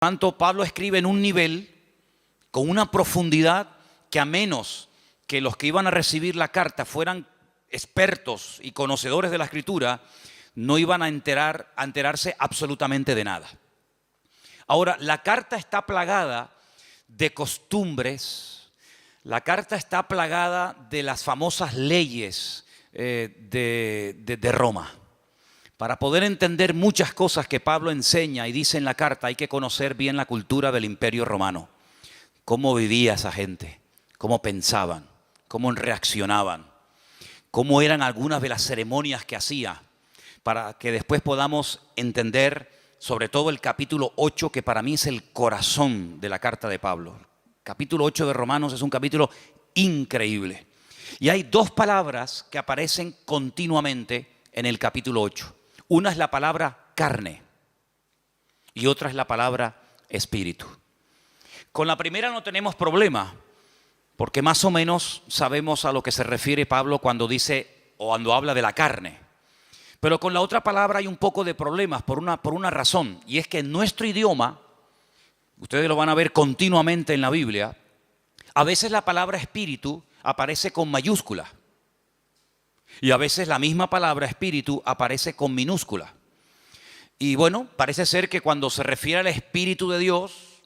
Tanto Pablo escribe en un nivel, con una profundidad, que a menos que los que iban a recibir la carta fueran expertos y conocedores de la Escritura, no iban a enterarse absolutamente de nada. Ahora, la carta está plagada de costumbres, la carta está plagada de las famosas leyes de Roma. Para poder entender muchas cosas que Pablo enseña y dice en la carta, hay que conocer bien la cultura del Imperio Romano. Cómo vivía esa gente, cómo pensaban, cómo reaccionaban, cómo eran algunas de las ceremonias que hacía, para que después podamos entender sobre todo el capítulo 8, que para mí es el corazón de la carta de Pablo. El capítulo 8 de Romanos es un capítulo increíble. Y hay dos palabras que aparecen continuamente en el capítulo 8. Una es la palabra carne y otra es la palabra espíritu. Con la primera no tenemos problema, porque más o menos sabemos a lo que se refiere Pablo cuando dice o cuando habla de la carne. Pero con la otra palabra hay un poco de problemas por una razón, y es que en nuestro idioma, ustedes lo van a ver continuamente en la Biblia, a veces la palabra espíritu aparece con mayúscula y a veces la misma palabra espíritu aparece con minúscula. Y bueno, parece ser que cuando se refiere al Espíritu de Dios,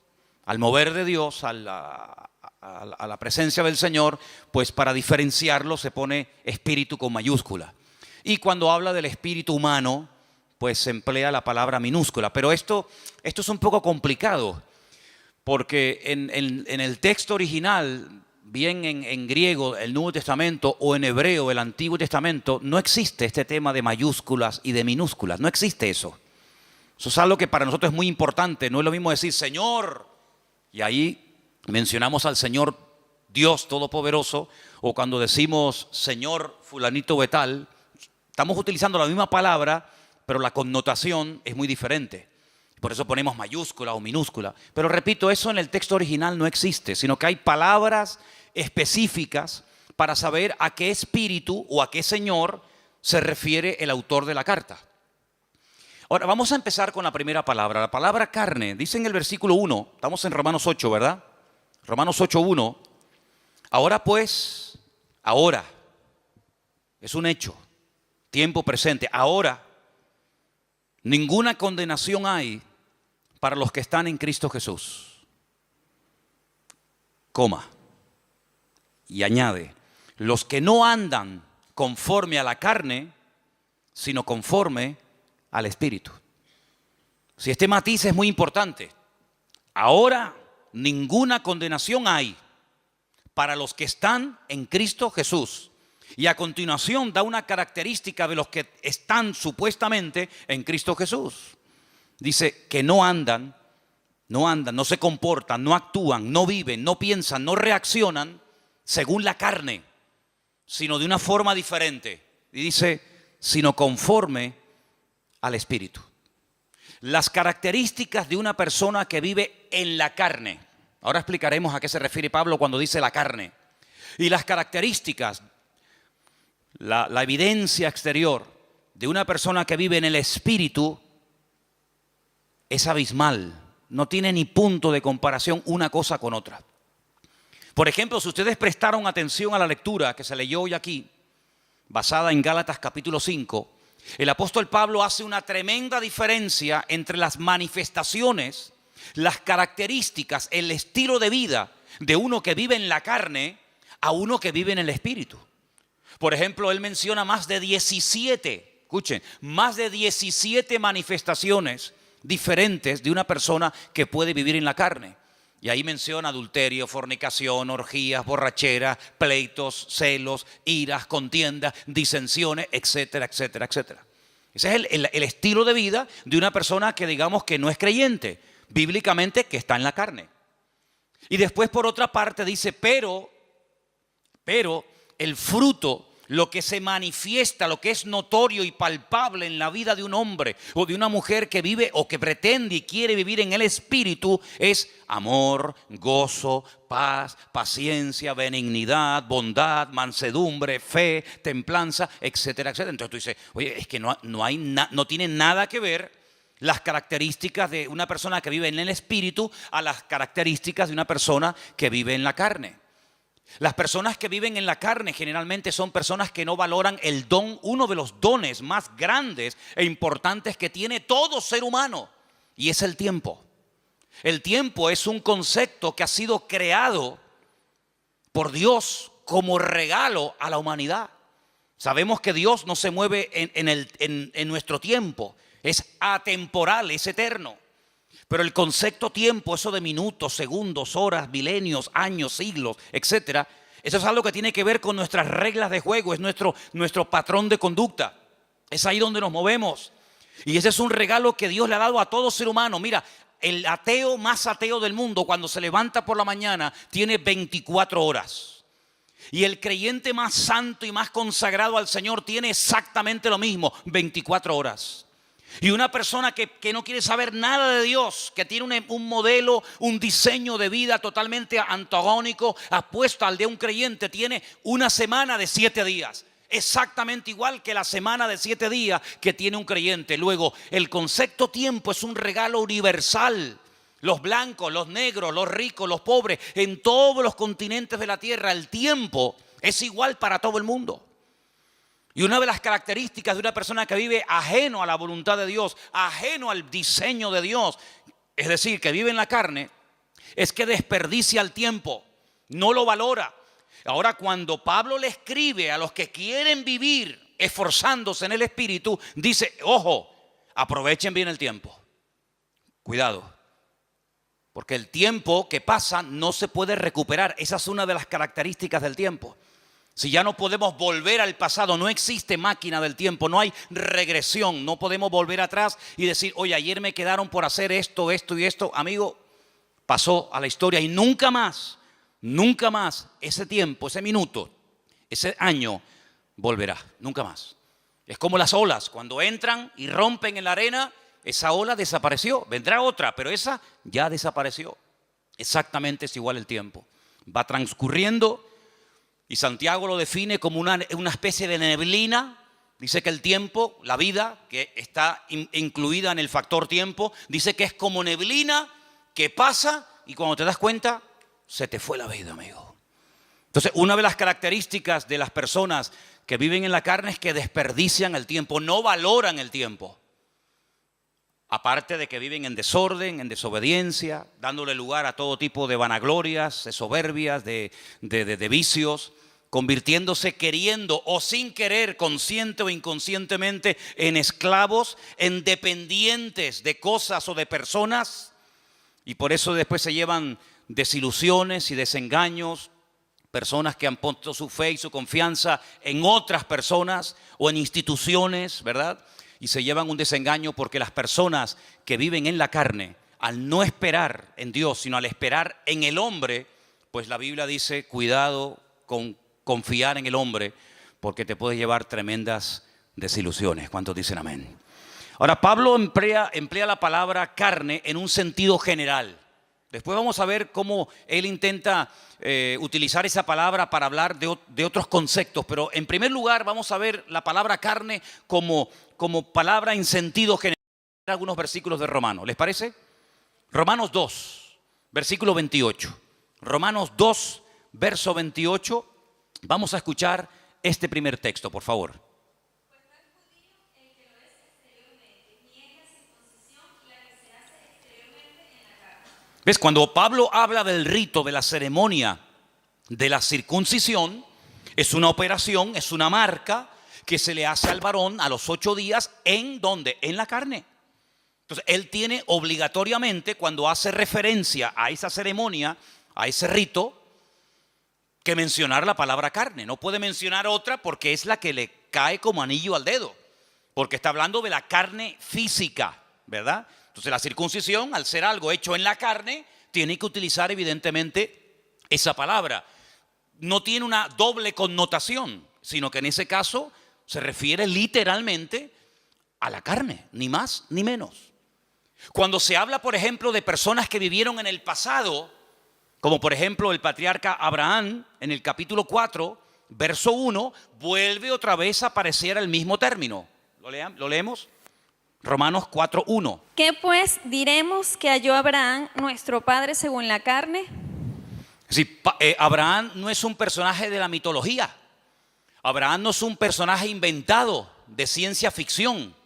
al mover de Dios, a la presencia del Señor, pues para diferenciarlo se pone espíritu con mayúscula. Y cuando habla del espíritu humano, pues se emplea la palabra minúscula. Pero esto es un poco complicado, porque en el texto original, bien en griego, el Nuevo Testamento, o en hebreo, el Antiguo Testamento, no existe este tema de mayúsculas y de minúsculas. No existe eso. Eso es algo que para nosotros es muy importante. No es lo mismo decir Señor, y ahí mencionamos al Señor Dios Todopoderoso, o cuando decimos Señor fulanito de tal, estamos utilizando la misma palabra, pero la connotación es muy diferente. Por eso ponemos mayúscula o minúscula. Pero repito, eso en el texto original no existe, sino que hay palabras específicas para saber a qué espíritu o a qué Señor se refiere el autor de la carta. Ahora, vamos a empezar con la primera palabra. La palabra carne, dice en el versículo 1, estamos en Romanos 8, ¿verdad? Romanos 8:1. Ahora pues, ahora, es un hecho, tiempo presente. Ahora, ninguna condenación hay para los que están en Cristo Jesús. Coma. Y añade, los que no andan conforme a la carne, sino conforme al Espíritu. Si este matiz es muy importante. Ahora ninguna condenación hay para los que están en Cristo Jesús. Y a continuación da una característica de los que están supuestamente en Cristo Jesús. Dice que no andan, no se comportan, no actúan, no viven, no piensan, no reaccionan según la carne, sino de una forma diferente. Y dice, sino conforme al Espíritu. Las características de una persona que vive en la carne. Ahora explicaremos a qué se refiere Pablo cuando dice la carne. Y las características, la evidencia exterior de una persona que vive en el Espíritu es abismal. No tiene ni punto de comparación una cosa con otra. Por ejemplo, si ustedes prestaron atención a la lectura que se leyó hoy aquí, basada en Gálatas capítulo 5, el apóstol Pablo hace una tremenda diferencia entre las manifestaciones, las características, el estilo de vida de uno que vive en la carne a uno que vive en el Espíritu. Por ejemplo, él menciona más de 17, escuchen, más de 17 manifestaciones diferentes de una persona que puede vivir en la carne. Y ahí menciona adulterio, fornicación, orgías, borrachera, pleitos, celos, iras, contiendas, disensiones, etcétera, etcétera, etcétera. Ese es el estilo de vida de una persona que digamos que no es creyente, bíblicamente que está en la carne. Y después por otra parte dice, pero el fruto, lo que se manifiesta, lo que es notorio y palpable en la vida de un hombre o de una mujer que vive o que pretende y quiere vivir en el Espíritu es amor, gozo, paz, paciencia, benignidad, bondad, mansedumbre, fe, templanza, etcétera, etcétera. Entonces tú dices, oye, es que no tiene nada que ver las características de una persona que vive en el espíritu a las características de una persona que vive en la carne. Las personas que viven en la carne generalmente son personas que no valoran el don, uno de los dones más grandes e importantes que tiene todo ser humano, y es el tiempo. El tiempo es un concepto que ha sido creado por Dios como regalo a la humanidad. Sabemos que Dios no se mueve en nuestro tiempo, es atemporal, es eterno. Pero el concepto tiempo, eso de minutos, segundos, horas, milenios, años, siglos, etcétera, eso es algo que tiene que ver con nuestras reglas de juego, es nuestro patrón de conducta. Es ahí donde nos movemos. Y ese es un regalo que Dios le ha dado a todo ser humano. Mira, el ateo más ateo del mundo, cuando se levanta por la mañana, tiene 24 horas. Y el creyente más santo y más consagrado al Señor tiene exactamente lo mismo, 24 horas. Y una persona que no quiere saber nada de Dios, que tiene un modelo, un diseño de vida totalmente antagónico, apuesto al de un creyente, tiene una semana de 7 días. Exactamente igual que la semana de 7 días que tiene un creyente. Luego, el concepto tiempo es un regalo universal. Los blancos, los negros, los ricos, los pobres, en todos los continentes de la tierra, el tiempo es igual para todo el mundo. Y una de las características de una persona que vive ajeno a la voluntad de Dios, ajeno al diseño de Dios, es decir, que vive en la carne, es que desperdicia el tiempo, no lo valora. Ahora, cuando Pablo le escribe a los que quieren vivir esforzándose en el Espíritu, dice, ojo, aprovechen bien el tiempo. Cuidado, porque el tiempo que pasa no se puede recuperar. Esa es una de las características del tiempo. Si ya no podemos volver al pasado, no existe máquina del tiempo, no hay regresión, no podemos volver atrás y decir, oye, ayer me quedaron por hacer esto, esto y esto. Amigo, pasó a la historia y nunca más ese tiempo, ese minuto, ese año volverá, nunca más. Es como las olas, cuando entran y rompen en la arena, esa ola desapareció, vendrá otra, pero esa ya desapareció. Exactamente es igual el tiempo, va transcurriendo. Y Santiago lo define como una especie de neblina. Dice que el tiempo, la vida, que está incluida en el factor tiempo, dice que es como neblina que pasa y cuando te das cuenta, se te fue la vida, amigo. Entonces, una de las características de las personas que viven en la carne es que desperdician el tiempo, no valoran el tiempo. Aparte de que viven en desorden, en desobediencia, dándole lugar a todo tipo de vanaglorias, de soberbias, de vicios, convirtiéndose queriendo o sin querer, consciente o inconscientemente, en esclavos, en dependientes de cosas o de personas. Y por eso después se llevan desilusiones y desengaños, personas que han puesto su fe y su confianza en otras personas o en instituciones, ¿verdad? Y se llevan un desengaño porque las personas que viven en la carne, al no esperar en Dios, sino al esperar en el hombre, pues la Biblia dice, cuidado con confiar en el hombre, porque te puede llevar tremendas desilusiones. ¿Cuántos dicen amén? Ahora, Pablo emplea la palabra carne en un sentido general. Después vamos a ver cómo él intenta utilizar esa palabra para hablar de otros conceptos. Pero en primer lugar vamos a ver la palabra carne como palabra en sentido general. Algunos versículos de Romanos, ¿les parece? Romanos 2, versículo 28. Romanos 2, verso 28. Vamos a escuchar este primer texto, por favor. ¿Ves? Cuando Pablo habla del rito, de la ceremonia de la circuncisión, es una operación, es una marca que se le hace al varón a los 8 días. ¿En dónde? En la carne. Entonces, él tiene obligatoriamente, cuando hace referencia a esa ceremonia, a ese rito, que mencionar la palabra carne. No puede mencionar otra porque es la que le cae como anillo al dedo. Porque está hablando de la carne física, ¿verdad? Entonces la circuncisión, al ser algo hecho en la carne, tiene que utilizar evidentemente esa palabra. No tiene una doble connotación, sino que en ese caso se refiere literalmente a la carne, ni más ni menos. Cuando se habla, por ejemplo, de personas que vivieron en el pasado, como por ejemplo el patriarca Abraham, en el capítulo 4, verso 1, vuelve otra vez a aparecer el mismo término. ¿Lo leemos? Romanos 4:1. ¿Qué pues diremos que halló Abraham, nuestro padre según la carne? Es decir, Abraham no es un personaje de la mitología. Abraham no es un personaje inventado de ciencia ficción,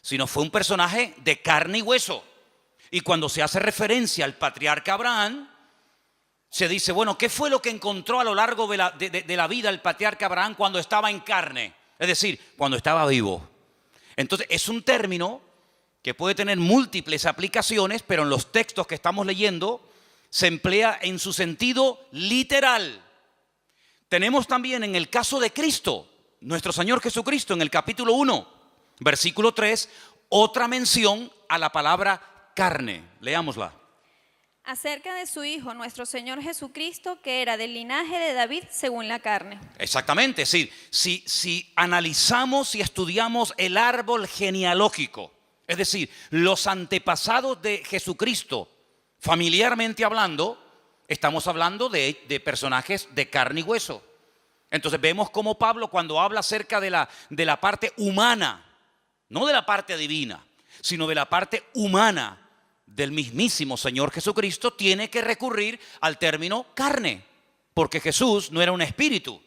sino fue un personaje de carne y hueso. Y cuando se hace referencia al patriarca Abraham, se dice, bueno, ¿qué fue lo que encontró a lo largo de la vida el patriarca Abraham cuando estaba en carne? Es decir, cuando estaba vivo. Entonces, es un término que puede tener múltiples aplicaciones, pero en los textos que estamos leyendo se emplea en su sentido literal. Tenemos también en el caso de Cristo, nuestro Señor Jesucristo, en el capítulo 1, versículo 3, otra mención a la palabra carne. Leámosla. Acerca de su Hijo, nuestro Señor Jesucristo, que era del linaje de David según la carne. Exactamente, sí. Si analizamos y estudiamos el árbol genealógico, es decir, los antepasados de Jesucristo, familiarmente hablando, estamos hablando de personajes de carne y hueso. Entonces vemos cómo Pablo, cuando habla acerca de la parte humana, no de la parte divina, sino de la parte humana del mismísimo Señor Jesucristo, tiene que recurrir al término carne, porque Jesús no era un espíritu.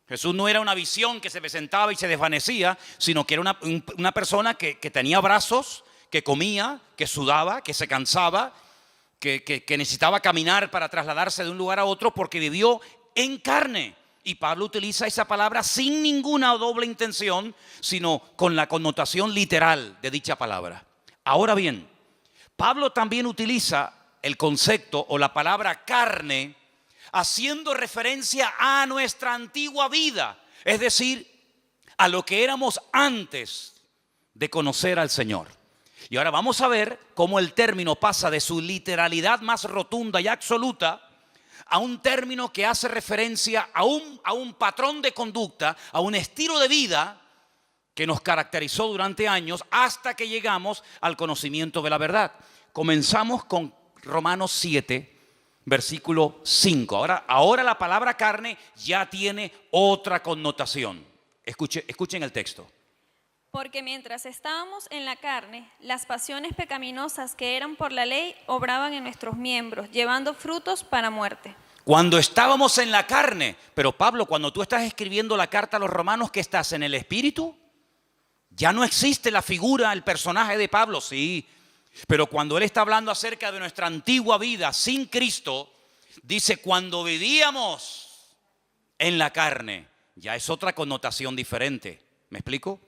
Jesús no era una visión que se presentaba y se desvanecía, sino que era una persona que tenía brazos, que comía, que sudaba, que se cansaba, que necesitaba caminar para trasladarse de un lugar a otro porque vivió en carne. Y Pablo utiliza esa palabra sin ninguna doble intención, sino con la connotación literal de dicha palabra. Ahora bien, Pablo también utiliza el concepto o la palabra carne haciendo referencia a nuestra antigua vida, es decir, a lo que éramos antes de conocer al Señor. Y ahora vamos a ver cómo el término pasa de su literalidad más rotunda y absoluta a un término que hace referencia a un patrón de conducta, a un estilo de vida que nos caracterizó durante años hasta que llegamos al conocimiento de la verdad. Comenzamos con Romanos 7, versículo 5. Ahora la palabra carne ya tiene otra connotación. Escuchen el texto. Porque mientras estábamos en la carne, las pasiones pecaminosas que eran por la ley obraban en nuestros miembros, llevando frutos para muerte. Cuando estábamos en la carne, pero Pablo, cuando tú estás escribiendo la carta a los romanos, ¿qué estás en el espíritu? Ya no existe la figura, el personaje de Pablo, sí. Pero cuando él está hablando acerca de nuestra antigua vida sin Cristo, dice cuando vivíamos en la carne, ya es otra connotación diferente. ¿Me explico?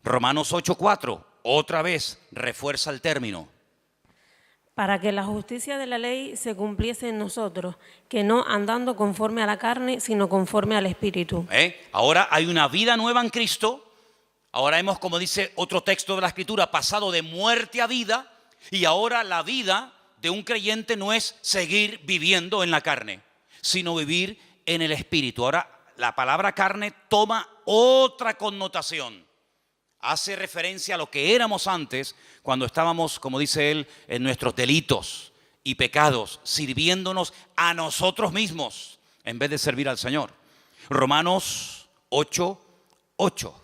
Romanos 8:4, otra vez refuerza el término. Para que la justicia de la ley se cumpliese en nosotros, que no andando conforme a la carne, sino conforme al Espíritu. Ahora hay una vida nueva en Cristo. Ahora hemos, como dice otro texto de la Escritura, pasado de muerte a vida. Y ahora la vida de un creyente no es seguir viviendo en la carne, sino vivir en el Espíritu. Ahora la palabra carne toma otra connotación. Hace referencia a lo que éramos antes cuando estábamos, como dice él, en nuestros delitos y pecados, sirviéndonos a nosotros mismos en vez de servir al Señor. Romanos 8:8.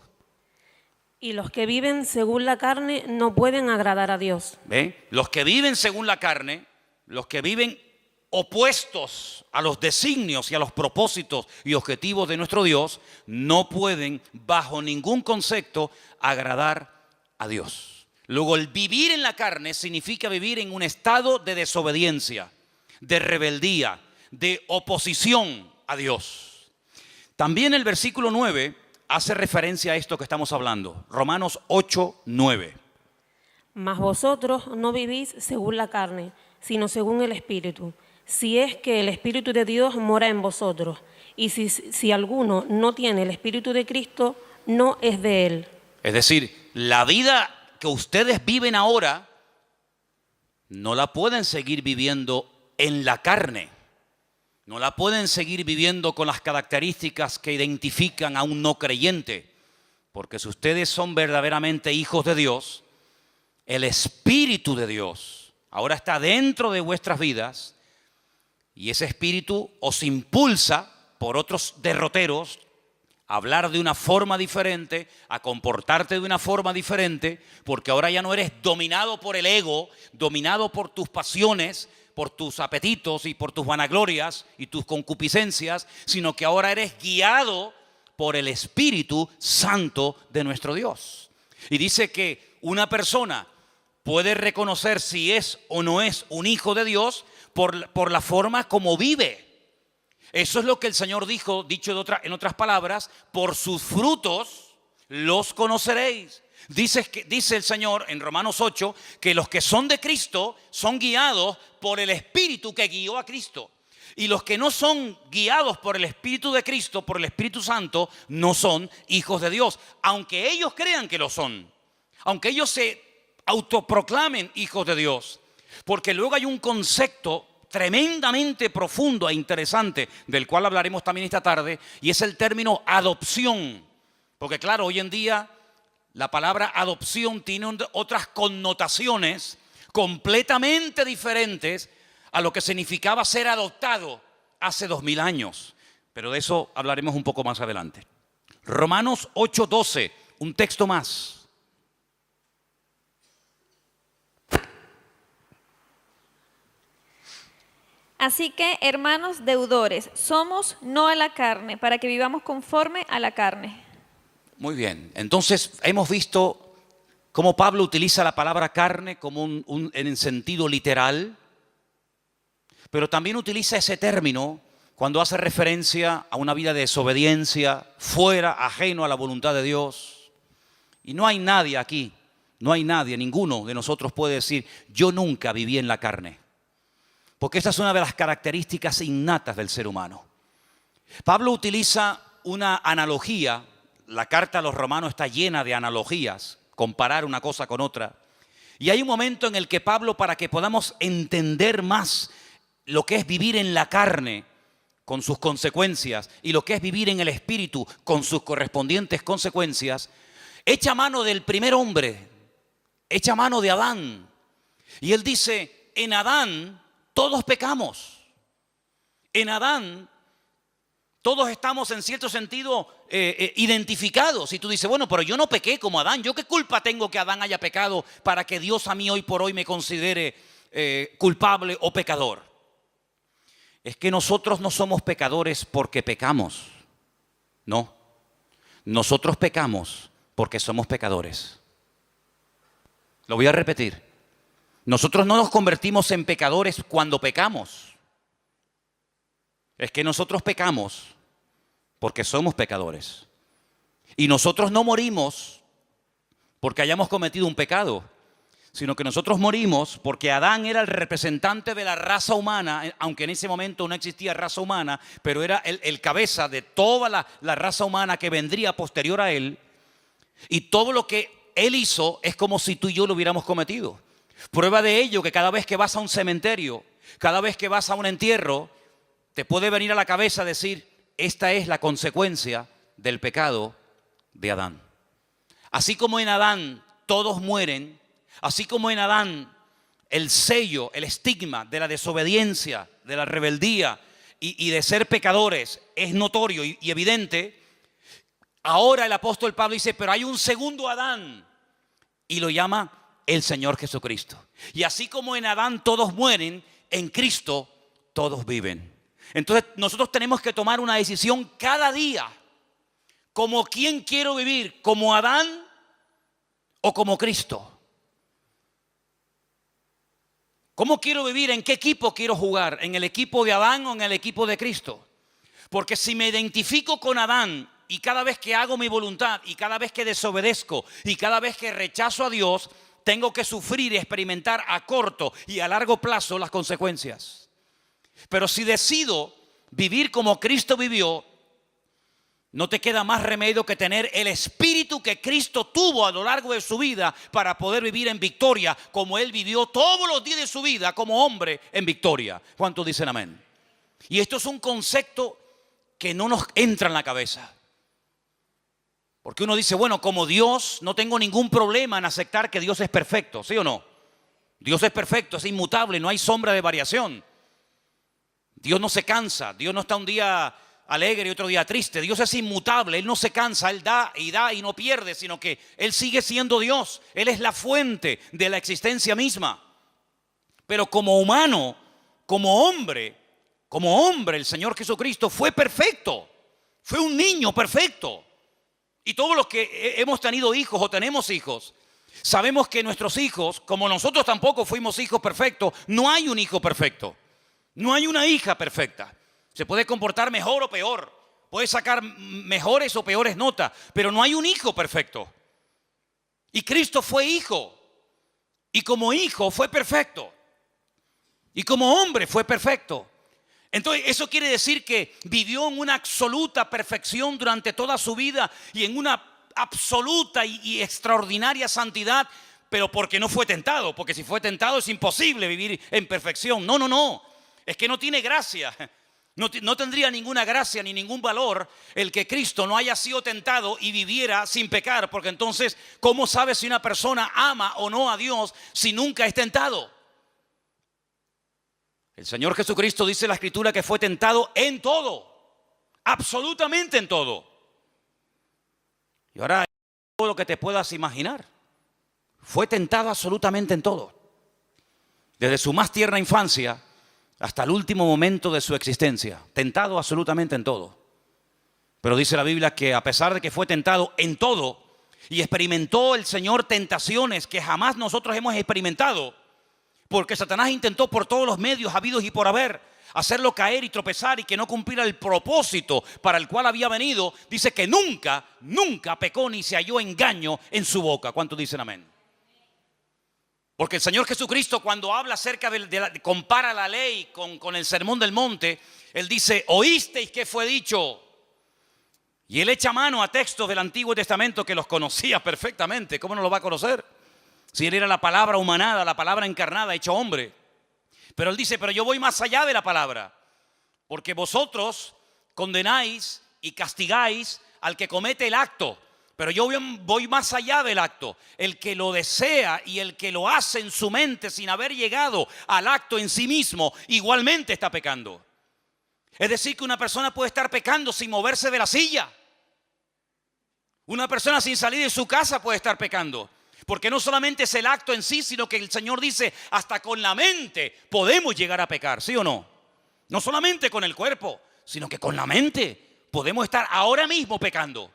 Y los que viven según la carne no pueden agradar a Dios. ¿Ven? Los que viven según la carne, los que viven opuestos a los designios y a los propósitos y objetivos de nuestro Dios, no pueden bajo ningún concepto agradar a Dios. Luego, el vivir en la carne significa vivir en un estado de desobediencia, de rebeldía, de oposición a Dios. También el versículo 9 hace referencia a esto que estamos hablando. Romanos 8:9. Mas vosotros no vivís según la carne, sino según el Espíritu, si es que el Espíritu de Dios mora en vosotros. Y si alguno no tiene el Espíritu de Cristo, no es de él. Es decir, la vida que ustedes viven ahora no la pueden seguir viviendo en la carne. No la pueden seguir viviendo con las características que identifican a un no creyente. Porque si ustedes son verdaderamente hijos de Dios, el Espíritu de Dios ahora está dentro de vuestras vidas y ese Espíritu os impulsa por otros derroteros a hablar de una forma diferente, a comportarte de una forma diferente, porque ahora ya no eres dominado por el ego, dominado por tus pasiones, por tus apetitos y por tus vanaglorias y tus concupiscencias, sino que ahora eres guiado por el Espíritu Santo de nuestro Dios. Y dice que una persona puede reconocer si es o no es un hijo de Dios por la forma como vive. Eso es lo que el Señor dijo, dicho en otras palabras, por sus frutos los conoceréis. Dice el Señor en Romanos 8 que los que son de Cristo son guiados por el Espíritu que guió a Cristo. Y los que no son guiados por el Espíritu de Cristo, por el Espíritu Santo, no son hijos de Dios. Aunque ellos crean que lo son, aunque ellos se autoproclamen hijos de Dios. Porque luego hay un concepto tremendamente profundo e interesante, del cual hablaremos también esta tarde, y es el término adopción. Porque claro, hoy en día la palabra adopción tiene otras connotaciones completamente diferentes a lo que significaba ser adoptado hace 2000 años. Pero de eso hablaremos un poco más adelante. Romanos 8:12, un texto más. Así que, hermanos deudores, somos no a la carne, para que vivamos conforme a la carne. Muy bien, entonces hemos visto cómo Pablo utiliza la palabra carne como en el sentido literal, pero también utiliza ese término cuando hace referencia a una vida de desobediencia, fuera, ajeno a la voluntad de Dios. Y no hay nadie aquí, no hay nadie, ninguno de nosotros puede decir, yo nunca viví en la carne. Porque esta es una de las características innatas del ser humano. Pablo utiliza una analogía, la carta a los Romanos está llena de analogías, comparar una cosa con otra. Y hay un momento en el que Pablo, para que podamos entender más lo que es vivir en la carne con sus consecuencias y lo que es vivir en el espíritu con sus correspondientes consecuencias, echa mano del primer hombre, echa mano de Adán. Y él dice, en Adán todos pecamos. En Adán todos estamos en cierto sentido identificados. Y tú dices, bueno, pero yo no pequé como Adán. ¿Yo qué culpa tengo que Adán haya pecado para que Dios a mí hoy por hoy me considere culpable o pecador? Es que nosotros no somos pecadores porque pecamos. No. Nosotros pecamos porque somos pecadores. Lo voy a repetir. Nosotros no nos convertimos en pecadores cuando pecamos. Es que nosotros pecamos porque somos pecadores. Y nosotros no morimos porque hayamos cometido un pecado, sino que nosotros morimos porque Adán era el representante de la raza humana, aunque en ese momento no existía raza humana, pero era el cabeza de toda la raza humana que vendría posterior a él. Y todo lo que él hizo es como si tú y yo lo hubiéramos cometido. Prueba de ello que cada vez que vas a un cementerio, cada vez que vas a un entierro, te puede venir a la cabeza decir, esta es la consecuencia del pecado de Adán. Así como en Adán todos mueren, así como en Adán el sello, el estigma de la desobediencia, de la rebeldía y de ser pecadores es notorio y evidente, ahora el apóstol Pablo dice, pero hay un segundo Adán y lo llama el Señor Jesucristo. Y así como en Adán todos mueren, en Cristo todos viven. Entonces nosotros tenemos que tomar una decisión cada día. ¿Como quién quiero vivir? ¿Como Adán o como Cristo? ¿Cómo quiero vivir? ¿En qué equipo quiero jugar? ¿En el equipo de Adán o en el equipo de Cristo? Porque si me identifico con Adán y cada vez que hago mi voluntad y cada vez que desobedezco y cada vez que rechazo a Dios, tengo que sufrir y experimentar a corto y a largo plazo las consecuencias. Pero si decido vivir como Cristo vivió, no te queda más remedio que tener el espíritu que Cristo tuvo a lo largo de su vida para poder vivir en victoria, como Él vivió todos los días de su vida como hombre en victoria. ¿Cuántos dicen amén? Y esto es un concepto que no nos entra en la cabeza. Porque uno dice, bueno, como Dios, no tengo ningún problema en aceptar que Dios es perfecto, ¿sí o no? Dios es perfecto, es inmutable, no hay sombra de variación. Dios no se cansa, Dios no está un día alegre y otro día triste. Dios es inmutable, Él no se cansa, Él da y no pierde, sino que Él sigue siendo Dios. Él es la fuente de la existencia misma. Pero como humano, como hombre, el Señor Jesucristo fue perfecto. Fue un niño perfecto. Y todos los que hemos tenido hijos o tenemos hijos, sabemos que nuestros hijos, como nosotros tampoco fuimos hijos perfectos, no hay un hijo perfecto. No hay una hija perfecta. Se puede comportar mejor o peor. Puede sacar mejores o peores notas. Pero no hay un hijo perfecto. Y Cristo fue hijo. Y como hijo fue perfecto. Y como hombre fue perfecto. Entonces eso quiere decir que vivió en una absoluta perfección durante toda su vida. Y en una absoluta y extraordinaria santidad. Pero porque no fue tentado. Porque si fue tentado es imposible vivir en perfección. No. Es que no tiene gracia. No tendría ninguna gracia ni ningún valor el que Cristo no haya sido tentado y viviera sin pecar. Porque entonces, ¿cómo sabe si una persona ama o no a Dios si nunca es tentado? El Señor Jesucristo dice la Escritura que fue tentado en todo. Absolutamente en todo. Y ahora, todo lo que te puedas imaginar. Fue tentado absolutamente en todo. Desde su más tierna infancia hasta el último momento de su existencia, tentado absolutamente en todo. Pero dice la Biblia que a pesar de que fue tentado en todo y experimentó el Señor tentaciones que jamás nosotros hemos experimentado, porque Satanás intentó por todos los medios habidos y por haber hacerlo caer y tropezar y que no cumpliera el propósito para el cual había venido, dice que nunca pecó ni se halló engaño en su boca. ¿Cuántos dicen amén? Porque el Señor Jesucristo, cuando habla acerca compara la ley con el sermón del monte, Él dice, oísteis que fue dicho. Y Él echa mano a textos del Antiguo Testamento que los conocía perfectamente. ¿Cómo no los va a conocer? Si Él era la palabra humanada, la palabra encarnada, hecho hombre. Pero Él dice, pero yo voy más allá de la palabra. Porque vosotros condenáis y castigáis al que comete el acto. Pero yo voy más allá del acto. El que lo desea y el que lo hace en su mente sin haber llegado al acto en sí mismo, igualmente está pecando. Es decir, que una persona puede estar pecando sin moverse de la silla. Una persona sin salir de su casa puede estar pecando. Porque no solamente es el acto en sí, sino que el Señor dice, hasta con la mente podemos llegar a pecar, ¿sí o no? No solamente con el cuerpo, sino que con la mente podemos estar ahora mismo pecando.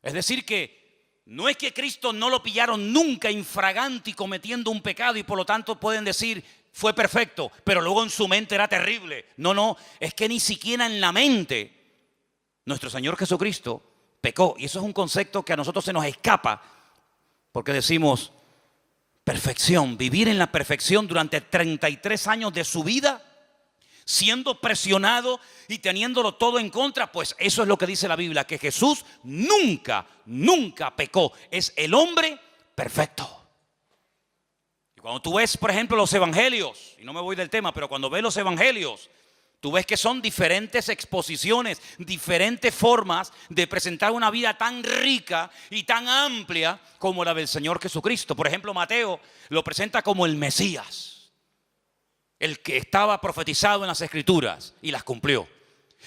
Es decir que no es que Cristo no lo pillaron nunca infraganti cometiendo un pecado y por lo tanto pueden decir fue perfecto, pero luego en su mente era terrible. No, es que ni siquiera en la mente nuestro Señor Jesucristo pecó. Y eso es un concepto que a nosotros se nos escapa porque decimos perfección, vivir en la perfección durante 33 años de su vida, siendo presionado y teniéndolo todo en contra, pues eso es lo que dice la Biblia, que Jesús nunca pecó. Es el hombre perfecto. Y cuando tú ves, por ejemplo, los evangelios, y no me voy del tema, pero cuando ves los evangelios, tú ves que son diferentes exposiciones, diferentes formas de presentar una vida tan rica y tan amplia como la del Señor Jesucristo. Por ejemplo, Mateo lo presenta como el Mesías, el que estaba profetizado en las Escrituras y las cumplió.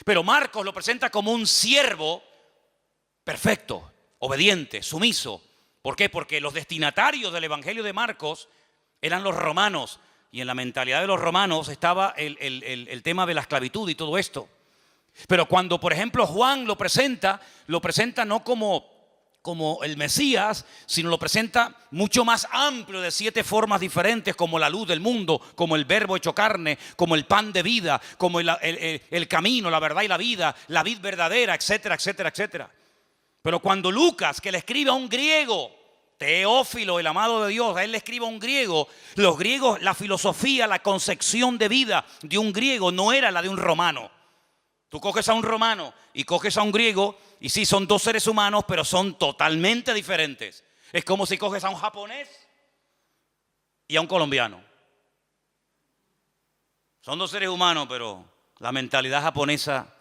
Pero Marcos lo presenta como un siervo perfecto, obediente, sumiso. ¿Por qué? Porque los destinatarios del Evangelio de Marcos eran los romanos. Y en la mentalidad de los romanos estaba el tema de la esclavitud y todo esto. Pero cuando, por ejemplo, Juan lo presenta no como el Mesías, sino lo presenta mucho más amplio, de 7 formas diferentes, como la luz del mundo, como el verbo hecho carne, como el pan de vida, como el camino, la verdad y la vida, la vid verdadera, etcétera, etcétera, etcétera. Pero cuando Lucas, que le escribe a un griego, Teófilo, el amado de Dios, a él le escribe a un griego, los griegos, la filosofía, la concepción de vida de un griego no era la de un romano. Tú coges a un romano y coges a un griego y sí, son 2 seres humanos, pero son totalmente diferentes. Es como si coges a un japonés y a un colombiano. Son 2 seres humanos, pero la mentalidad japonesa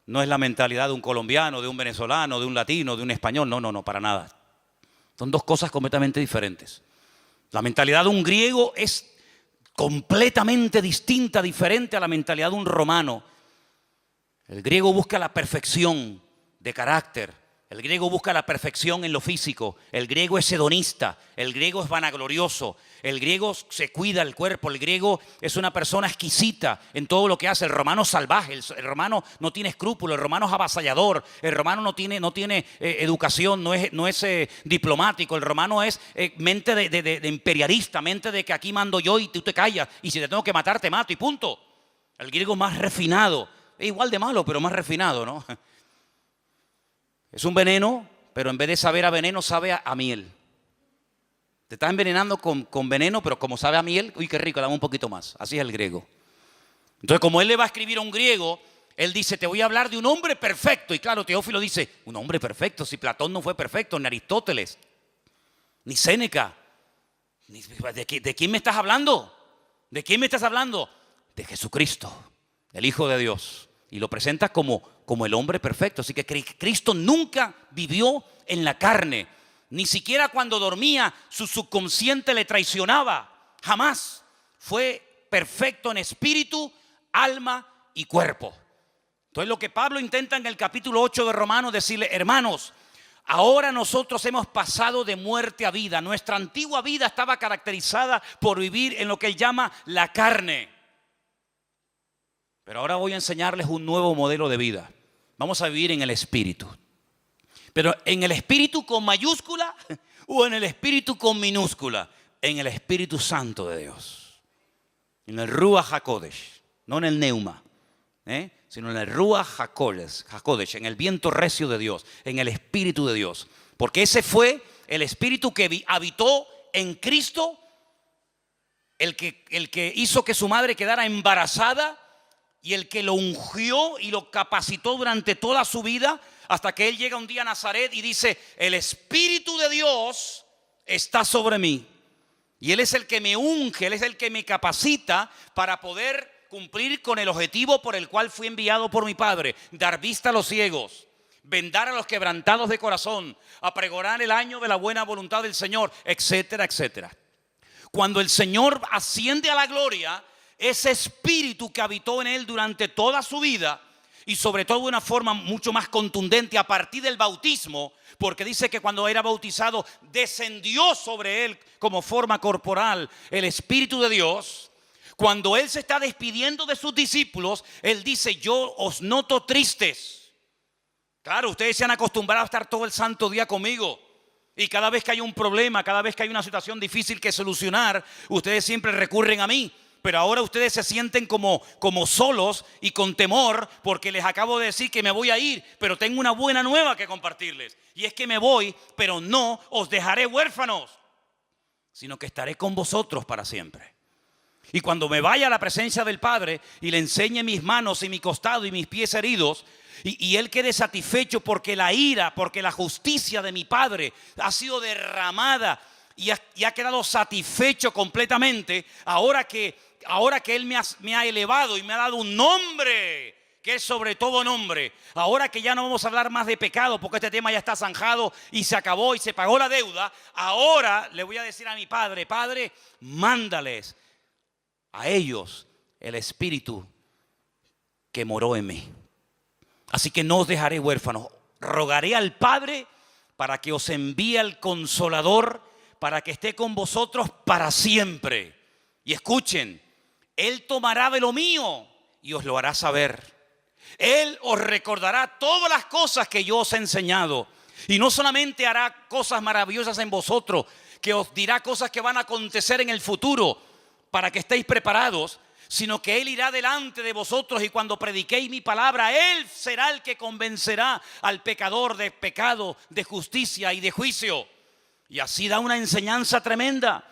no es la mentalidad de un colombiano, de un venezolano, de un latino, de un español. No, para nada. Son 2 cosas completamente diferentes. La mentalidad de un griego es completamente distinta, diferente a la mentalidad de un romano. El griego busca la perfección de carácter. El griego busca la perfección en lo físico. El griego es hedonista. El griego es vanaglorioso. El griego se cuida el cuerpo. El griego es una persona exquisita en todo lo que hace. El romano es salvaje. El romano no tiene escrúpulos. El romano es avasallador. El romano no tiene educación. No es diplomático. El romano es mente de imperialista. Mente de que aquí mando yo y tú te callas. Y si te tengo que matar, te mato y punto. El griego más refinado. Es igual de malo, pero más refinado, ¿no? Es un veneno, pero en vez de saber a veneno, sabe a miel. Te estás envenenando con veneno, pero como sabe a miel, uy, qué rico, dame un poquito más. Así es el griego. Entonces, como él le va a escribir a un griego, él dice, te voy a hablar de un hombre perfecto. Y claro, Teófilo dice, un hombre perfecto, si Platón no fue perfecto, ni Aristóteles, ni Séneca. ¿De quién me estás hablando? ¿De quién me estás hablando? De Jesucristo, el Hijo de Dios. Y lo presenta como el hombre perfecto. Así que Cristo nunca vivió en la carne. Ni siquiera cuando dormía su subconsciente le traicionaba. Jamás. Fue perfecto en espíritu, alma y cuerpo. Entonces lo que Pablo intenta en el capítulo 8 de Romanos decirle, hermanos, ahora nosotros hemos pasado de muerte a vida. Nuestra antigua vida estaba caracterizada por vivir en lo que él llama la carne. Pero ahora voy a enseñarles un nuevo modelo de vida. Vamos a vivir en el Espíritu. Pero en el Espíritu con mayúscula o en el Espíritu con minúscula. En el Espíritu Santo de Dios. En el Ruach HaKodesh. No en el Neuma. Sino en el Ruach HaKodesh. En el viento recio de Dios. En el Espíritu de Dios. Porque ese fue el Espíritu que habitó en Cristo. El que hizo que su madre quedara embarazada. Y el que lo ungió y lo capacitó durante toda su vida hasta que él llega un día a Nazaret y dice, el Espíritu de Dios está sobre mí. Y él es el que me unge, él es el que me capacita para poder cumplir con el objetivo por el cual fui enviado por mi Padre. Dar vista a los ciegos, vendar a los quebrantados de corazón, a pregonar el año de la buena voluntad del Señor, etcétera, etcétera. Cuando el Señor asciende a la gloria, ese espíritu que habitó en él durante toda su vida y sobre todo de una forma mucho más contundente a partir del bautismo, porque dice que cuando era bautizado descendió sobre él como forma corporal el Espíritu de Dios. Cuando él se está despidiendo de sus discípulos, él dice, yo os noto tristes. Claro, ustedes se han acostumbrado a estar todo el santo día conmigo. Y cada vez que hay un problema, cada vez que hay una situación difícil que solucionar, ustedes siempre recurren a mí. Pero ahora ustedes se sienten como solos y con temor porque les acabo de decir que me voy a ir, pero tengo una buena nueva que compartirles. Y es que me voy, pero no os dejaré huérfanos, sino que estaré con vosotros para siempre. Y cuando me vaya a la presencia del Padre y le enseñe mis manos y mi costado y mis pies heridos, y él quede satisfecho porque la ira, porque la justicia de mi Padre ha sido derramada y ha quedado satisfecho completamente, ahora que Él me ha elevado y me ha dado un nombre que es sobre todo nombre. Ahora que ya no vamos a hablar más de pecado porque este tema ya está zanjado y se acabó y se pagó la deuda. Ahora le voy a decir a mi Padre, Padre, mándales a ellos el Espíritu que moró en mí. Así que no os dejaré huérfanos. Rogaré al Padre para que os envíe al Consolador, para que esté con vosotros para siempre. Y escuchen, Él tomará de lo mío y os lo hará saber. Él os recordará todas las cosas que yo os he enseñado. Y no solamente hará cosas maravillosas en vosotros, que os dirá cosas que van a acontecer en el futuro para que estéis preparados, sino que Él irá delante de vosotros y cuando prediquéis mi palabra, Él será el que convencerá al pecador de pecado, de justicia y de juicio. Y así da una enseñanza tremenda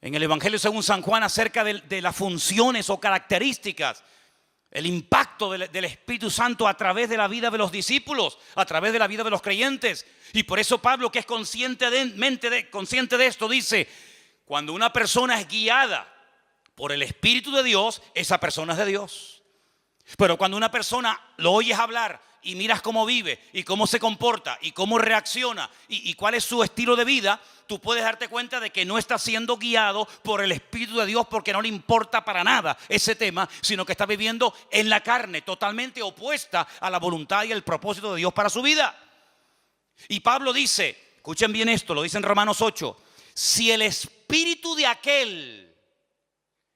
en el Evangelio según San Juan acerca de las funciones o características, el impacto del Espíritu Santo a través de la vida de los discípulos, a través de la vida de los creyentes. Y por eso Pablo, que es consciente de esto, dice, cuando una persona es guiada por el Espíritu de Dios, esa persona es de Dios. Pero cuando una persona lo oyes hablar y miras cómo vive y cómo se comporta y cómo reacciona y cuál es su estilo de vida, tú puedes darte cuenta de que no está siendo guiado por el Espíritu de Dios, porque no le importa para nada ese tema, sino que está viviendo en la carne, totalmente opuesta a la voluntad y el propósito de Dios para su vida. Y Pablo dice, escuchen bien esto, lo dice en Romanos 8, si el espíritu de aquel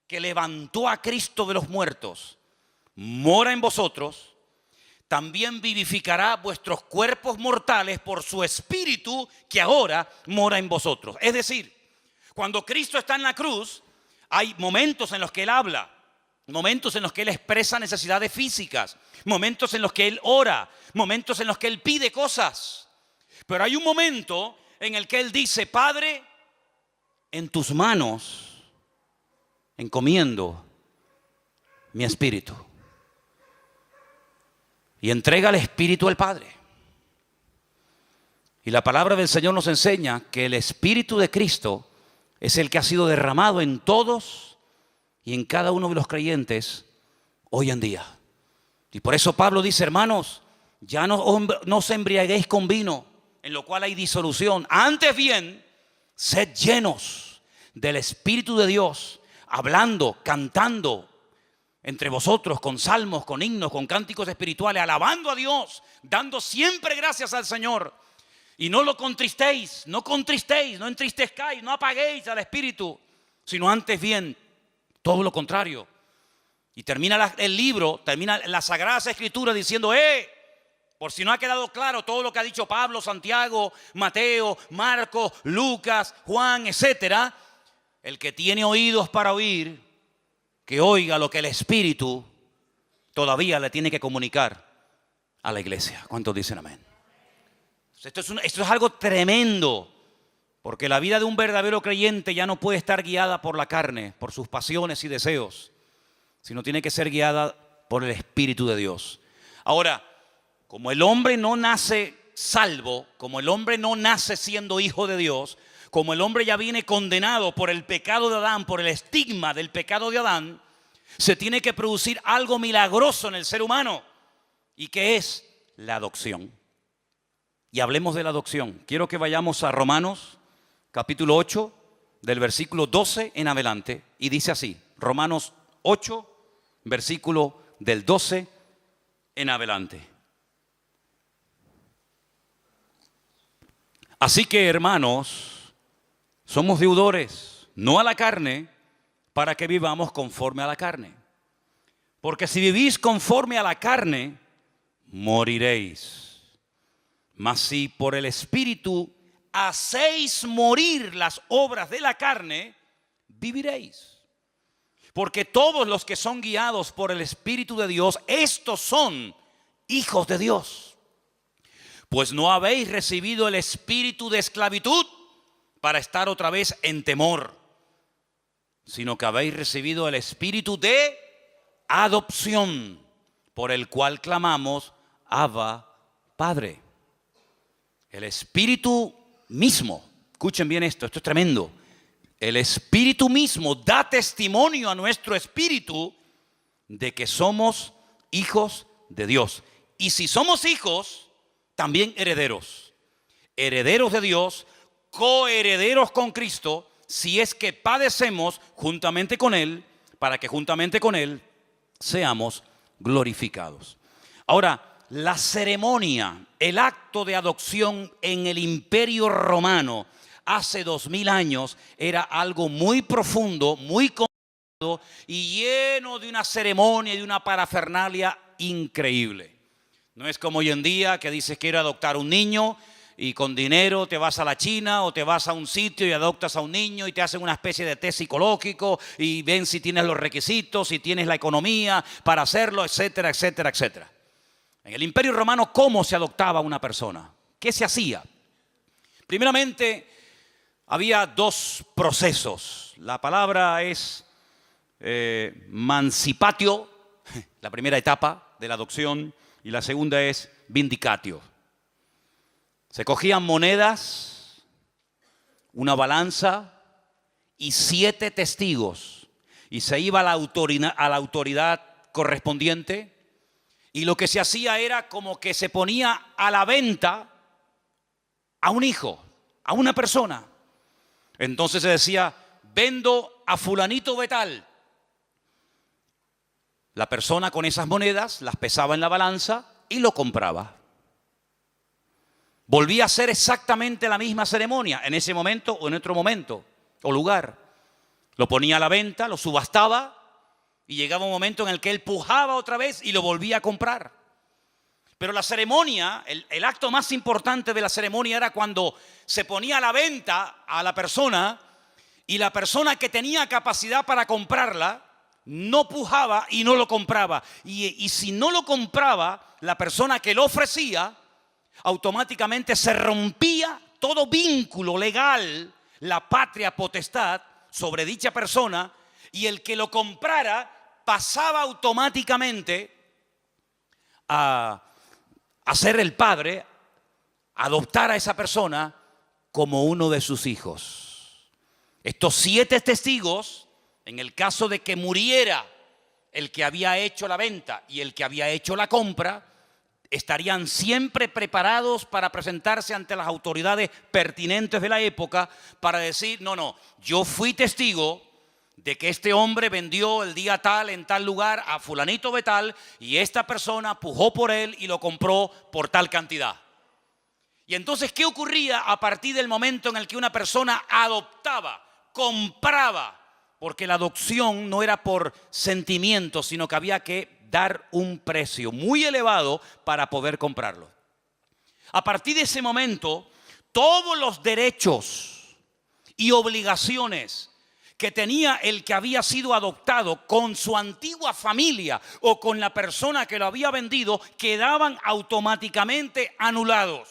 que levantó a Cristo de los muertos mora en vosotros, también vivificará vuestros cuerpos mortales por su espíritu que ahora mora en vosotros. Es decir, cuando Cristo está en la cruz, hay momentos en los que Él habla, momentos en los que Él expresa necesidades físicas, momentos en los que Él ora, momentos en los que Él pide cosas. Pero hay un momento en el que Él dice, Padre, en tus manos encomiendo mi espíritu. Y entrega el espíritu al Padre. Y la palabra del Señor nos enseña que el espíritu de Cristo es el que ha sido derramado en todos y en cada uno de los creyentes hoy en día. Y por eso Pablo dice, hermanos, ya no os embriaguéis con vino, en lo cual hay disolución. Antes bien, sed llenos del Espíritu de Dios, hablando, cantando entre vosotros con salmos, con himnos, con cánticos espirituales, alabando a Dios, dando siempre gracias al Señor. Y no lo contristéis, no entristezcáis, no apaguéis al Espíritu, sino antes bien, todo lo contrario. Y termina el libro, termina las Sagradas Escrituras diciendo, por si no ha quedado claro todo lo que ha dicho Pablo, Santiago, Mateo, Marcos, Lucas, Juan, etcétera, el que tiene oídos para oír, que oiga lo que el Espíritu todavía le tiene que comunicar a la iglesia. ¿Cuántos dicen amén? Esto es algo tremendo, porque la vida de un verdadero creyente ya no puede estar guiada por la carne, por sus pasiones y deseos, sino tiene que ser guiada por el Espíritu de Dios. Ahora, como el hombre no nace salvo, como el hombre no nace siendo hijo de Dios, como el hombre ya viene condenado por el pecado de Adán, por el estigma del pecado de Adán, se tiene que producir algo milagroso en el ser humano, y que es la adopción. Y hablemos de la adopción. Quiero que vayamos a Romanos capítulo 8, del versículo 12 en adelante, y dice así, Romanos 8, versículo del 12 en adelante. Así que, hermanos, somos deudores, no a la carne, para que vivamos conforme a la carne. Porque si vivís conforme a la carne, moriréis. Mas si por el Espíritu hacéis morir las obras de la carne, viviréis. Porque todos los que son guiados por el Espíritu de Dios, estos son hijos de Dios. Pues no habéis recibido el espíritu de esclavitud para estar otra vez en temor, sino que habéis recibido el espíritu de adopción, por el cual clamamos, Abba, Padre. El espíritu mismo, escuchen bien esto es tremendo. El espíritu mismo da testimonio a nuestro espíritu de que somos hijos de Dios. Y si somos hijos, también herederos. Herederos de Dios, coherederos con Cristo, si es que padecemos juntamente con Él, para que juntamente con Él seamos glorificados. Ahora, la ceremonia, el acto de adopción en el Imperio Romano hace 2000 años era algo muy profundo, muy complicado y lleno de una ceremonia y de una parafernalia increíble. No es como hoy en día que dices quiero adoptar un niño y con dinero te vas a la China o te vas a un sitio y adoptas a un niño y te hacen una especie de test psicológico y ven si tienes los requisitos, si tienes la economía para hacerlo, etcétera, etcétera, etcétera. En el Imperio Romano, ¿cómo se adoptaba una persona? ¿Qué se hacía? Primeramente, había dos procesos. La palabra es mancipatio, la primera etapa de la adopción, y la segunda es vindicatio. Se cogían monedas, una balanza y 7 testigos. Y se iba a la autoridad correspondiente Y lo que se hacía era como que se ponía a la venta a un hijo, a una persona. Entonces se decía, vendo a fulanito de tal. La persona con esas monedas las pesaba en la balanza y lo compraba. Volvía a ser exactamente la misma ceremonia en ese momento o en otro momento o lugar. Lo ponía a la venta, lo subastaba y llegaba un momento en el que él pujaba otra vez y lo volvía a comprar. Pero la ceremonia, el acto más importante de la ceremonia era cuando se ponía a la venta a la persona y la persona que tenía capacidad para comprarla no pujaba y no lo compraba. Y si no lo compraba, la persona que lo ofrecía, automáticamente se rompía todo vínculo legal, la patria potestad sobre dicha persona, y el que lo comprara pasaba automáticamente a ser el padre, adoptar a esa persona como uno de sus hijos. Estos 7 testigos, en el caso de que muriera el que había hecho la venta y el que había hecho la compra, estarían siempre preparados para presentarse ante las autoridades pertinentes de la época para decir, no, yo fui testigo de que este hombre vendió el día tal en tal lugar a fulanito de tal y esta persona pujó por él y lo compró por tal cantidad. Y entonces, ¿qué ocurría a partir del momento en el que una persona adoptaba, compraba? Porque la adopción no era por sentimiento, sino que había que dar un precio muy elevado para poder comprarlo. A partir de ese momento, todos los derechos y obligaciones que tenía el que había sido adoptado con su antigua familia o con la persona que lo había vendido quedaban automáticamente anulados.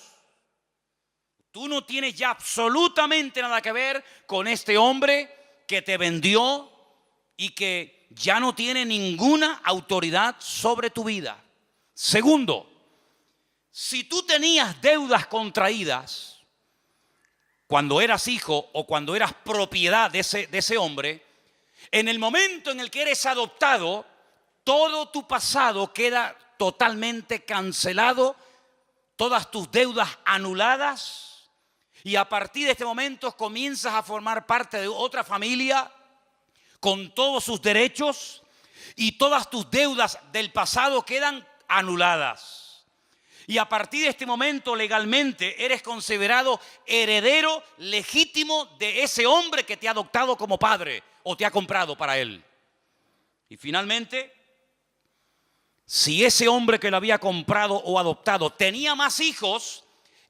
Tú no tienes ya absolutamente nada que ver con este hombre que te vendió y que ya no tiene ninguna autoridad sobre tu vida. Segundo, si tú tenías deudas contraídas cuando eras hijo o cuando eras propiedad de ese hombre, en el momento en el que eres adoptado, todo tu pasado queda totalmente cancelado, todas tus deudas anuladas, y a partir de este momento comienzas a formar parte de otra familia con todos sus derechos y todas tus deudas del pasado quedan anuladas. Y a partir de este momento legalmente eres considerado heredero legítimo de ese hombre que te ha adoptado como padre o te ha comprado para él. Y finalmente, si ese hombre que lo había comprado o adoptado tenía más hijos,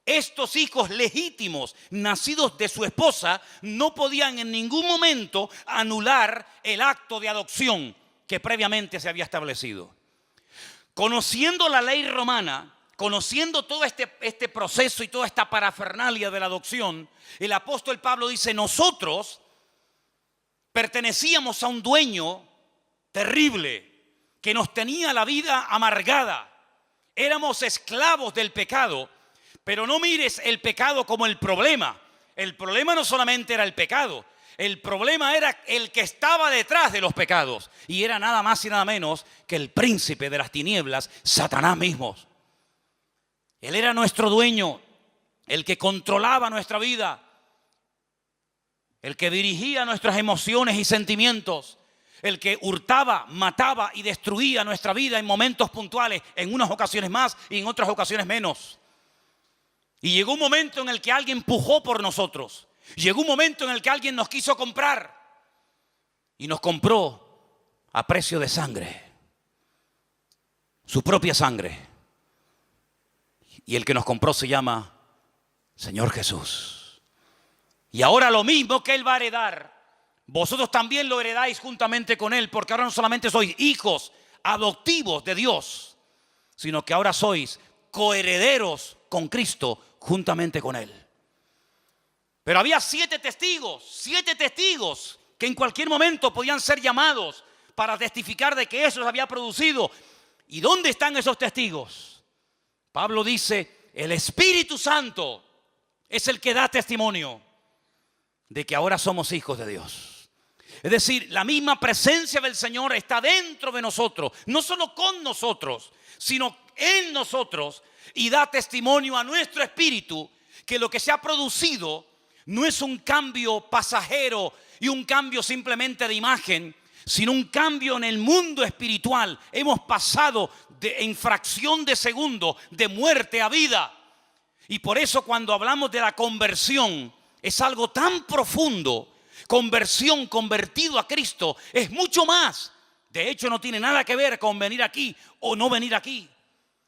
estos hijos legítimos nacidos de su esposa no podían en ningún momento anular el acto de adopción que previamente se había establecido. Conociendo la ley romana, conociendo todo este proceso y toda esta parafernalia de la adopción, el apóstol Pablo dice, nosotros pertenecíamos a un dueño terrible que nos tenía la vida amargada. Éramos esclavos del pecado, pero no mires el pecado como el problema. El problema no solamente era el pecado, el problema era el que estaba detrás de los pecados. Y era nada más y nada menos que el príncipe de las tinieblas, Satanás mismo. Él era nuestro dueño, el que controlaba nuestra vida, el que dirigía nuestras emociones y sentimientos, el que hurtaba, mataba y destruía nuestra vida en momentos puntuales, en unas ocasiones más y en otras ocasiones menos. Y llegó un momento en el que alguien pujó por nosotros. Llegó un momento en el que alguien nos quiso comprar y nos compró a precio de sangre, su propia sangre. Y el que nos compró se llama Señor Jesús. Y ahora lo mismo que Él va a heredar, vosotros también lo heredáis juntamente con Él, porque ahora no solamente sois hijos adoptivos de Dios, sino que ahora sois coherederos con Cristo juntamente con Él. Pero había 7 testigos que en cualquier momento podían ser llamados para testificar de que eso se había producido. ¿Y dónde están esos testigos? Pablo dice, el Espíritu Santo es el que da testimonio de que ahora somos hijos de Dios. Es decir, la misma presencia del Señor está dentro de nosotros, no solo con nosotros, sino en nosotros, y da testimonio a nuestro espíritu que lo que se ha producido no es un cambio pasajero y un cambio simplemente de imagen, sino un cambio en el mundo espiritual. Hemos pasado en fracción de segundo de muerte a vida. Y por eso cuando hablamos de la conversión, es algo tan profundo. Conversión, convertido a Cristo, es mucho más. De hecho, no tiene nada que ver con venir aquí o no venir aquí.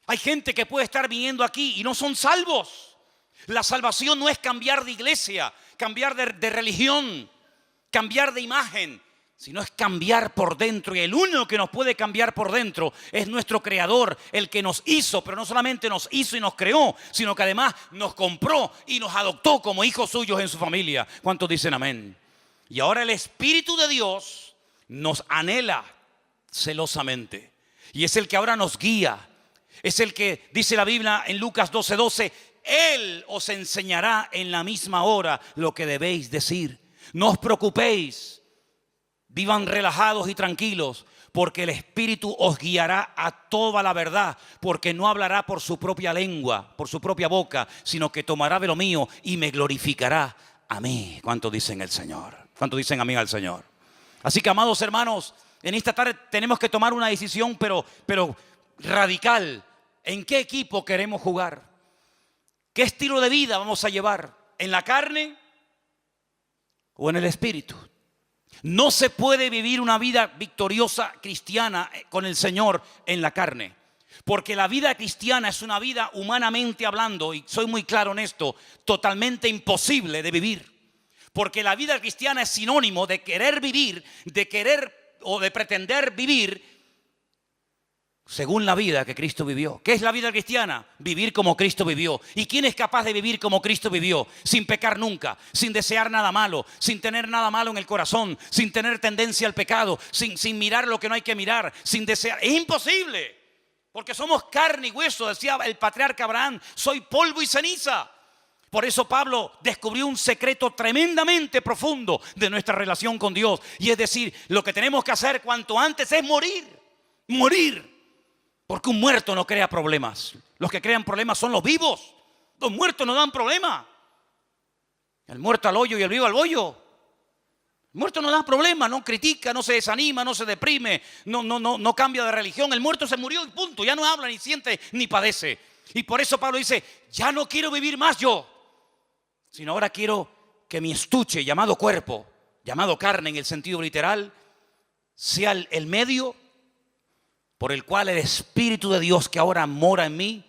Hay gente que puede estar viniendo aquí y no son salvos. La salvación no es cambiar de iglesia, cambiar de religión, cambiar de imagen, sino es cambiar por dentro. Y el único que nos puede cambiar por dentro es nuestro Creador, el que nos hizo, pero no solamente nos hizo y nos creó, sino que además nos compró y nos adoptó como hijos suyos en su familia. ¿Cuántos dicen amén? Y ahora el Espíritu de Dios nos anhela celosamente. Y es el que ahora nos guía. Es el que dice la Biblia en Lucas 12:12, Él os enseñará en la misma hora lo que debéis decir. No os preocupéis, vivan relajados y tranquilos, porque el Espíritu os guiará a toda la verdad, porque no hablará por su propia lengua, por su propia boca, sino que tomará de lo mío y me glorificará a mí. ¿Cuánto dicen el Señor? ¿Cuánto dicen amén al Señor? Así que, amados hermanos, en esta tarde tenemos que tomar una decisión, pero radical. ¿En qué equipo queremos jugar? ¿Qué estilo de vida vamos a llevar? ¿En la carne o en el espíritu? No se puede vivir una vida victoriosa cristiana con el Señor en la carne. Porque la vida cristiana es una vida, humanamente hablando, y soy muy claro en esto, totalmente imposible de vivir. Porque la vida cristiana es sinónimo de querer vivir, de querer o de pretender vivir según la vida que Cristo vivió. ¿Qué es la vida cristiana? Vivir como Cristo vivió. ¿Y quién es capaz de vivir como Cristo vivió? Sin pecar nunca, sin desear nada malo, sin tener nada malo en el corazón, sin tener tendencia al pecado, sin mirar lo que no hay que mirar, sin desear. Es imposible, porque somos carne y hueso. Decía el patriarca Abraham, soy polvo y ceniza. Por eso Pablo descubrió un secreto tremendamente profundo de nuestra relación con Dios. Y es decir, lo que tenemos que hacer cuanto antes es morir. Morir. Porque un muerto no crea problemas. Los que crean problemas son los vivos. Los muertos no dan problema. El muerto al hoyo y el vivo al bollo. El muerto no da problema, no critica, no se desanima, no se deprime, no cambia de religión. El muerto se murió y punto. Ya no habla, ni siente, ni padece. Y por eso Pablo dice, ya no quiero vivir más yo, sino ahora quiero que mi estuche llamado cuerpo, llamado carne en el sentido literal, sea el medio por el cual el Espíritu de Dios que ahora mora en mí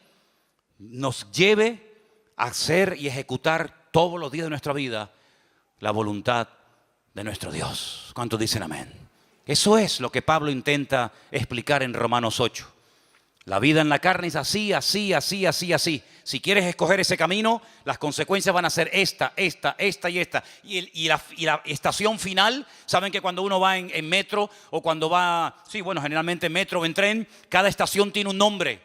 nos lleve a hacer y ejecutar todos los días de nuestra vida la voluntad de nuestro Dios. ¿Cuántos dicen amén? Eso es lo que Pablo intenta explicar en Romanos 8. La vida en la carne es así, así, así, así, así. Si quieres escoger ese camino, las consecuencias van a ser esta y esta. Y la estación final, saben que cuando uno va en metro o cuando va, sí, bueno, generalmente en metro o en tren, cada estación tiene un nombre.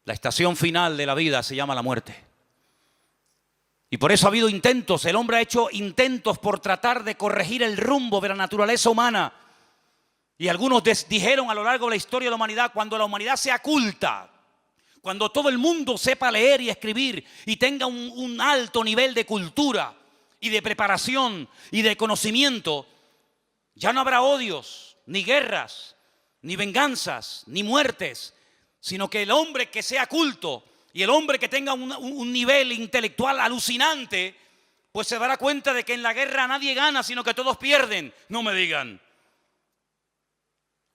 La estación final de la vida se llama la muerte. Y por eso ha habido intentos, el hombre ha hecho intentos por tratar de corregir el rumbo de la naturaleza humana. Y algunos dijeron a lo largo de la historia de la humanidad, cuando la humanidad sea culta, cuando todo el mundo sepa leer y escribir y tenga un alto nivel de cultura y de preparación y de conocimiento, ya no habrá odios, ni guerras, ni venganzas, ni muertes, sino que el hombre que sea culto y el hombre que tenga un nivel intelectual alucinante, pues se dará cuenta de que en la guerra nadie gana, sino que todos pierden. No me digan.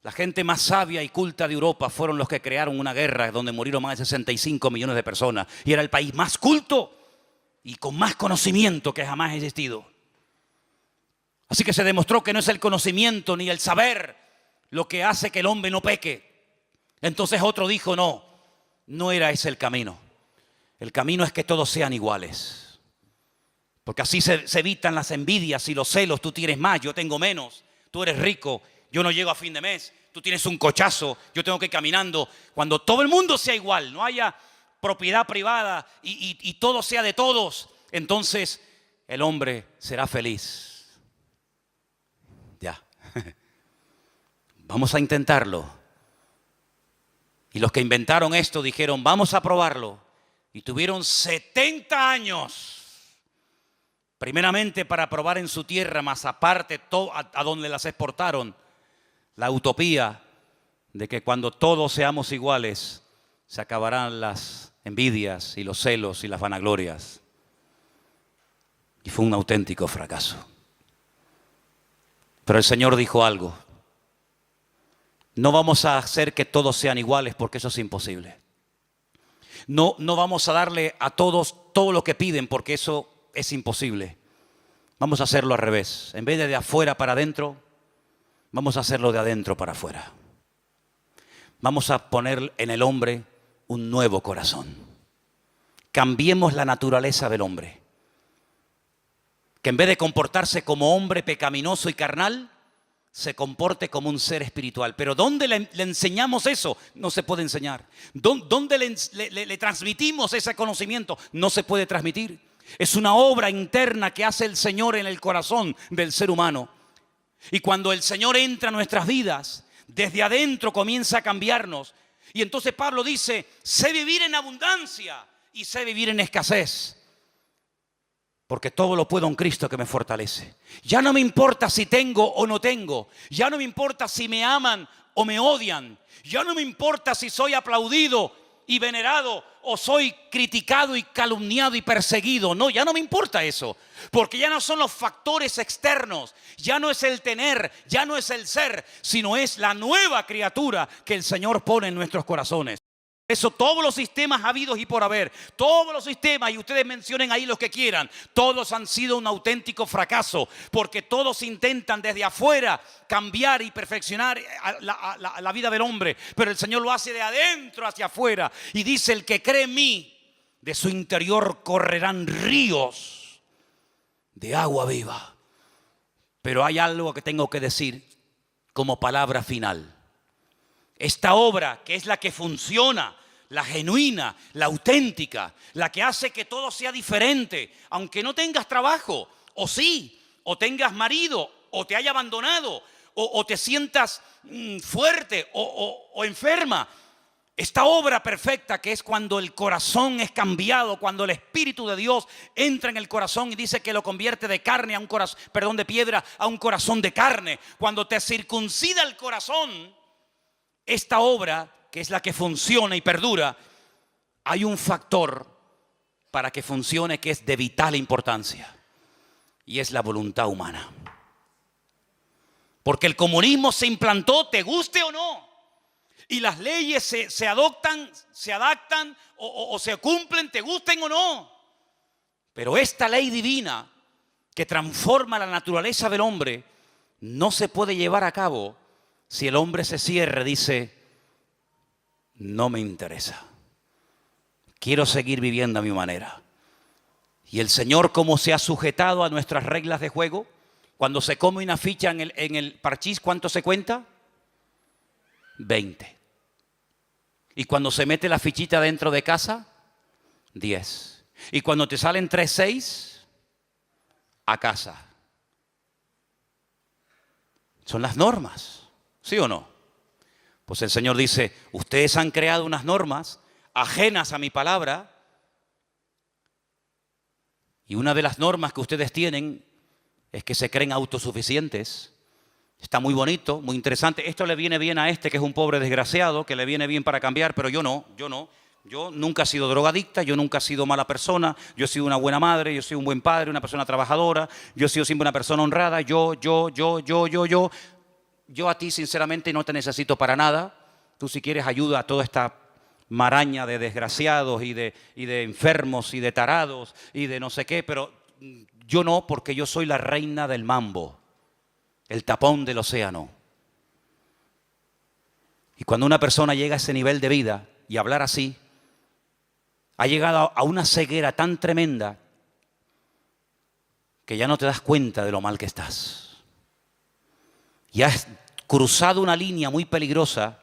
La gente más sabia y culta de Europa fueron los que crearon una guerra donde murieron más de 65 millones de personas. Y era el país más culto y con más conocimiento que jamás ha existido. Así que se demostró que no es el conocimiento ni el saber lo que hace que el hombre no peque. Entonces otro dijo, no era ese el camino. El camino es que todos sean iguales. Porque así se evitan las envidias y los celos. Tú tienes más, yo tengo menos. Tú eres rico, yo no llego a fin de mes. Tú tienes un cochazo, yo tengo que ir caminando. Cuando todo el mundo sea igual, no haya propiedad privada y todo sea de todos, entonces el hombre será feliz. vamos a intentarlo. Y los que inventaron esto dijeron, vamos a probarlo. Y tuvieron 70 años, primeramente para probar en su tierra, más aparte a donde las exportaron, la utopía de que cuando todos seamos iguales, se acabarán las envidias y los celos y las vanaglorias. Y fue un auténtico fracaso. Pero el Señor dijo algo. No vamos a hacer que todos sean iguales porque eso es imposible. No vamos a darle a todos todo lo que piden porque eso es imposible. Vamos a hacerlo al revés. En vez de afuera para adentro, vamos a hacerlo de adentro para afuera. Vamos a poner en el hombre un nuevo corazón. Cambiemos la naturaleza del hombre. Que en vez de comportarse como hombre pecaminoso y carnal, se comporte como un ser espiritual. Pero ¿dónde le enseñamos eso? No se puede enseñar. ¿Dónde le transmitimos ese conocimiento? No se puede transmitir. Es una obra interna que hace el Señor en el corazón del ser humano. Y cuando el Señor entra a nuestras vidas, desde adentro comienza a cambiarnos. Y entonces Pablo dice, sé vivir en abundancia y sé vivir en escasez. Porque todo lo puedo en Cristo que me fortalece. Ya no me importa si tengo o no tengo. Ya no me importa si me aman o me odian. Ya no me importa si soy aplaudido y venerado o soy criticado y calumniado y perseguido. No, ya no me importa eso. Porque ya no son los factores externos. Ya no es el tener, ya no es el ser, sino es la nueva criatura que el Señor pone en nuestros corazones. Eso todos los sistemas habidos y por haber, todos los sistemas, y ustedes mencionen ahí los que quieran, todos han sido un auténtico fracaso, porque todos intentan desde afuera cambiar y perfeccionar la vida del hombre, pero el Señor lo hace de adentro hacia afuera y dice, el que cree en mí, de su interior correrán ríos de agua viva. Pero hay algo que tengo que decir como palabra final. Esta obra, que es la que funciona, la genuina, la auténtica, la que hace que todo sea diferente, aunque no tengas trabajo, o sí, o tengas marido, o te haya abandonado, o te sientas fuerte o enferma. Esta obra perfecta que es cuando el corazón es cambiado, cuando el Espíritu de Dios entra en el corazón y dice que lo convierte de carne a un corazón, de piedra a un corazón de carne. Cuando te circuncida el corazón, esta obra, que es la que funciona y perdura, hay un factor para que funcione que es de vital importancia, y es la voluntad humana. Porque el comunismo se implantó, te guste o no, y las leyes se adoptan, se adaptan o se cumplen, te gusten o no. Pero esta ley divina que transforma la naturaleza del hombre no se puede llevar a cabo si el hombre se cierra, dice, no me interesa. Quiero seguir viviendo a mi manera. Y el Señor, como se ha sujetado a nuestras reglas de juego, cuando se come una ficha en el parchís, ¿cuánto se cuenta? 20. Y cuando se mete la fichita dentro de casa, 10. Y cuando te salen 3-6, a casa. Son las normas. ¿Sí o no? Pues el Señor dice, ustedes han creado unas normas ajenas a mi palabra, y una de las normas que ustedes tienen es que se creen autosuficientes. Está muy bonito, muy interesante. Esto le viene bien a este que es un pobre desgraciado, que le viene bien para cambiar, pero yo no. Yo nunca he sido drogadicta, yo nunca he sido mala persona, yo he sido una buena madre, yo soy un buen padre, una persona trabajadora, yo he sido siempre una persona honrada, yo. Yo a ti sinceramente no te necesito para nada. Tú si quieres ayuda a toda esta maraña de desgraciados y de enfermos y de tarados y de no sé qué, pero yo no, porque yo soy la reina del mambo, el tapón del océano. Y cuando una persona llega a ese nivel de vida y hablar así, ha llegado a una ceguera tan tremenda que ya no te das cuenta de lo mal que estás. Y has cruzado una línea muy peligrosa,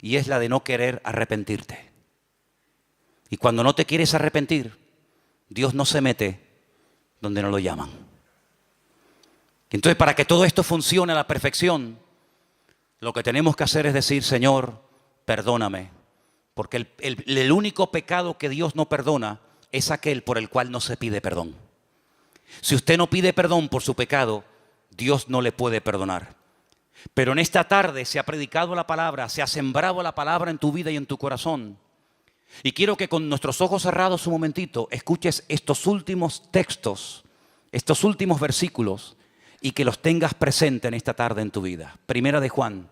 y es la de no querer arrepentirte. Y cuando no te quieres arrepentir, Dios no se mete donde no lo llaman. Entonces, para que todo esto funcione a la perfección, Lo que tenemos que hacer es decir, Señor, perdóname. Porque el único pecado que Dios no perdona es aquel por el cual no se pide perdón. Si usted no pide perdón por su pecado, Dios no le puede perdonar. Pero en esta tarde se ha predicado la palabra, se ha sembrado la palabra en tu vida y en tu corazón. Y quiero que con nuestros ojos cerrados un momentito escuches estos últimos textos, estos últimos versículos, y que los tengas presente en esta tarde en tu vida. Primera de Juan,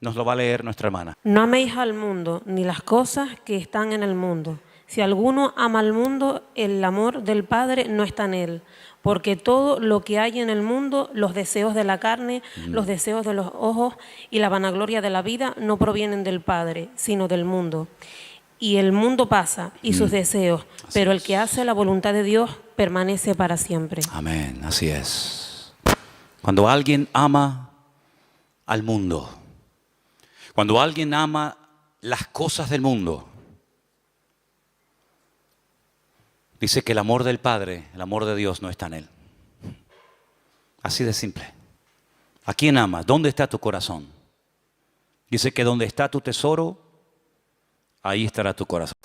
nos lo va a leer nuestra hermana. No améis al mundo, ni las cosas que están en el mundo. Si alguno ama al mundo, el amor del Padre no está en él. Porque todo lo que hay en el mundo, los deseos de la carne, los deseos de los ojos y la vanagloria de la vida, no provienen del Padre, sino del mundo. Y el mundo pasa y sus deseos, pero el que hace la voluntad de Dios permanece para siempre. Amén, así es. Cuando alguien ama al mundo, cuando alguien ama las cosas del mundo, dice que el amor del Padre, el amor de Dios no está en él. Así de simple. ¿A quién amas? ¿Dónde está tu corazón? Dice que donde está tu tesoro, ahí estará tu corazón.